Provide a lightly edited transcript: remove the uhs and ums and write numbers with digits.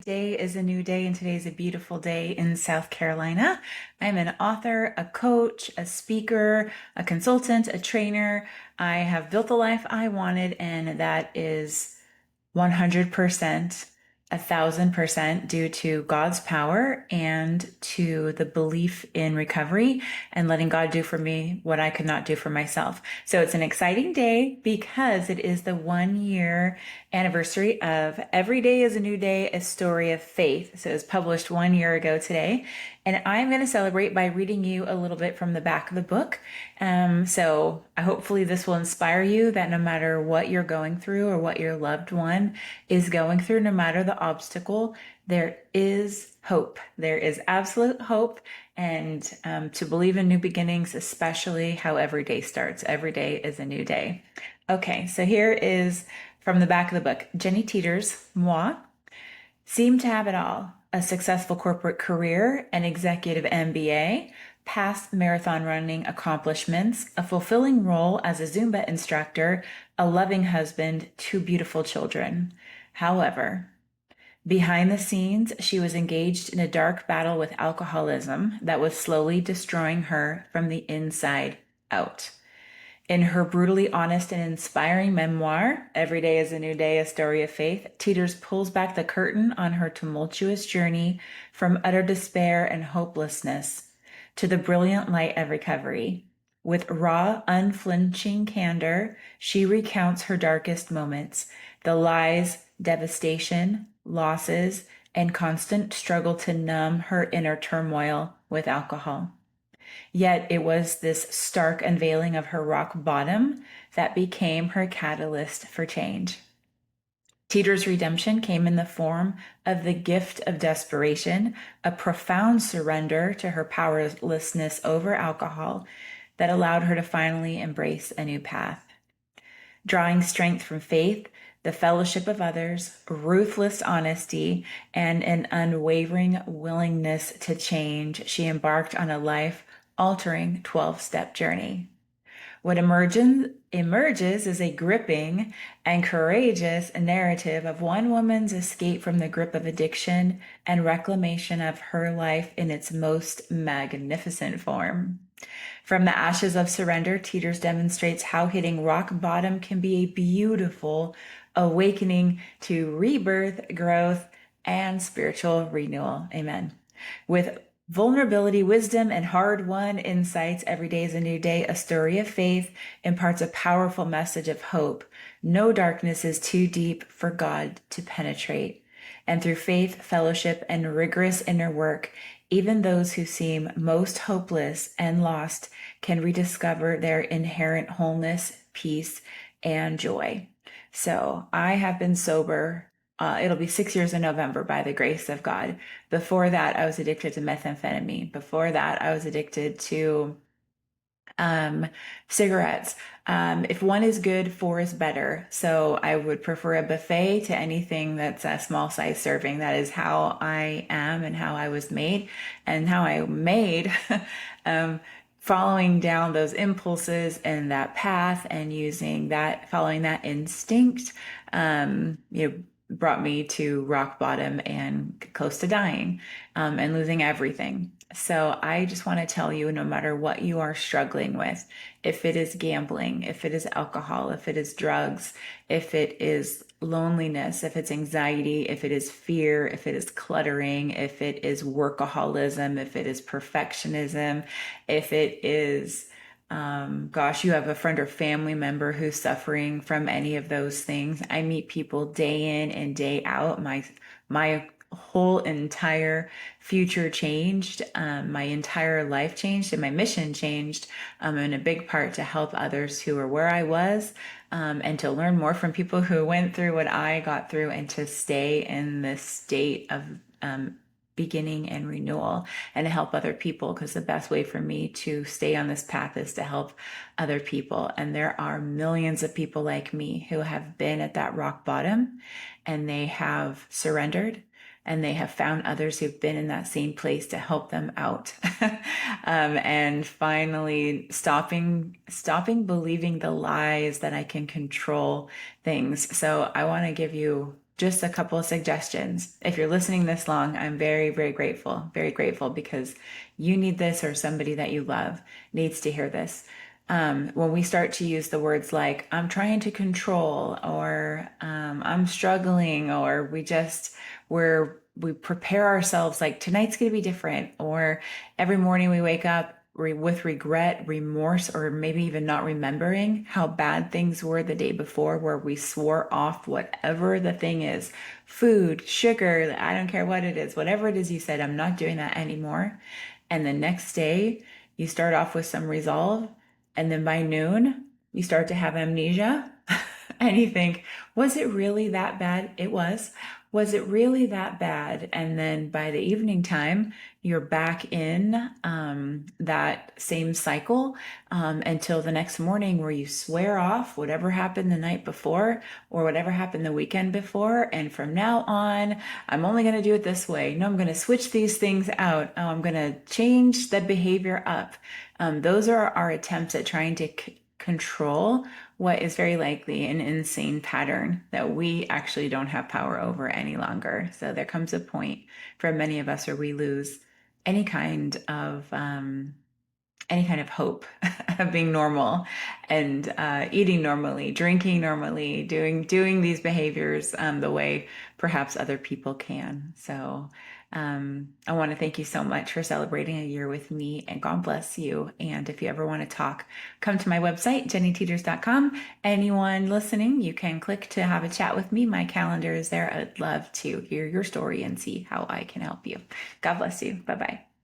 Day is a new day, and today is a beautiful day in South Carolina. I'm an author, a coach, a speaker, a consultant, a trainer. I have built the life I wanted, and that is 100%, 1,000% due to God's power and to the belief in recovery and letting God do for me what I could not do for myself. So it's an exciting day because it is the 1 year anniversary of Every Day is a New Day, a Story of Faith. So it was published 1 year ago today. And I'm going to celebrate by reading you a little bit from the back of the book. So hopefully this will inspire you that no matter what you're going through or what your loved one is going through, no matter the obstacle, there is hope. There is absolute hope. And to believe in new beginnings, especially how every day starts. Every day is a new day. Okay, so here is from the back of the book. Jenny Teeters, moi, seemed to have it all: a successful corporate career, an executive MBA, past marathon running accomplishments, a fulfilling role as a Zumba instructor, a loving husband, two beautiful children. However, behind the scenes, she was engaged in a dark battle with alcoholism that was slowly destroying her from the inside out. In her brutally honest and inspiring memoir, Every Day is a New Day, a Story of Faith, Teeters pulls back the curtain on her tumultuous journey from utter despair and hopelessness to the brilliant light of recovery. With raw, unflinching candor, she recounts her darkest moments, the lies, devastation, losses, and constant struggle to numb her inner turmoil with alcohol. Yet it was this stark unveiling of her rock bottom that became her catalyst for change. Teeters' redemption came in the form of the gift of desperation, a profound surrender to her powerlessness over alcohol that allowed her to finally embrace a new path. Drawing strength from faith, the fellowship of others, ruthless honesty, and an unwavering willingness to change, she embarked on a life-altering 12-step journey. What emerges is a gripping and courageous narrative of one woman's escape from the grip of addiction and reclamation of her life in its most magnificent form. From the ashes of surrender, Teeters demonstrates how hitting rock bottom can be a beautiful awakening to rebirth, growth, and spiritual renewal. Amen. With vulnerability, wisdom, and hard-won insights, Every Day is a New Day, a Story of Faith imparts a powerful message of hope. No darkness is too deep for God to penetrate. And through faith, fellowship, and rigorous inner work, even those who seem most hopeless and lost can rediscover their inherent wholeness, peace, and joy. So I have been sober. It'll be 6 years in November by the grace of God. Before that, I was addicted to methamphetamine. Before that, I was addicted to cigarettes. If one is good, four is better. So I would prefer a buffet to anything that's a small size serving. That is how I am and how I was made and how I made following down those impulses and that path and using that, following that instinct, brought me to rock bottom and close to dying, and losing everything. So I just want to tell you, no matter what you are struggling with, if it is gambling, if it is alcohol, if it is drugs, if it is loneliness, if it's anxiety, if it is fear, if it is cluttering, if it is workaholism, if it is perfectionism, if it is you have a friend or family member who's suffering from any of those things. I meet people day in and day out. My whole entire future changed. My entire life changed and my mission changed, in a big part to help others who are where I was, and to learn more from people who went through what I got through and to stay in this state of beginning and renewal and to help other people, because the best way for me to stay on this path is to help other people. And there are millions of people like me who have been at that rock bottom and they have surrendered and they have found others who've been in that same place to help them out. And finally stopping believing the lies that I can control things. So I want to give you just a couple of suggestions. If you're listening this long, I'm very, very grateful because you need this, or somebody that you love needs to hear this. When we start to use the words like, I'm trying to control, or I'm struggling, or we prepare ourselves like tonight's going to be different, or every morning we wake up with regret, remorse, or maybe even not remembering how bad things were the day before, where we swore off whatever the thing is, food, sugar, I don't care what it is, whatever it is you said, I'm not doing that anymore. And the next day, you start off with some resolve, and then by noon, you start to have amnesia. And you think, was it really that bad? It was. Was it really that bad? And then by the evening time, you're back in that same cycle until the next morning, where you swear off whatever happened the night before or whatever happened the weekend before. And from now on, I'm only going to do it this way. No, I'm going to switch these things out. Oh, I'm going to change the behavior up. Those are our attempts at trying to control what is very likely an insane pattern that we actually don't have power over any longer. So there comes a point for many of us where we lose any kind of hope of being normal, and eating normally, drinking normally, doing these behaviors the way perhaps other people can. So I want to thank you so much for celebrating a year with me, and God bless you. And if you ever want to talk, come to my website, jennyteeters.com. Anyone listening, you can click to have a chat with me. My calendar is there. I'd love to hear your story and see how I can help you. God bless you. Bye-bye.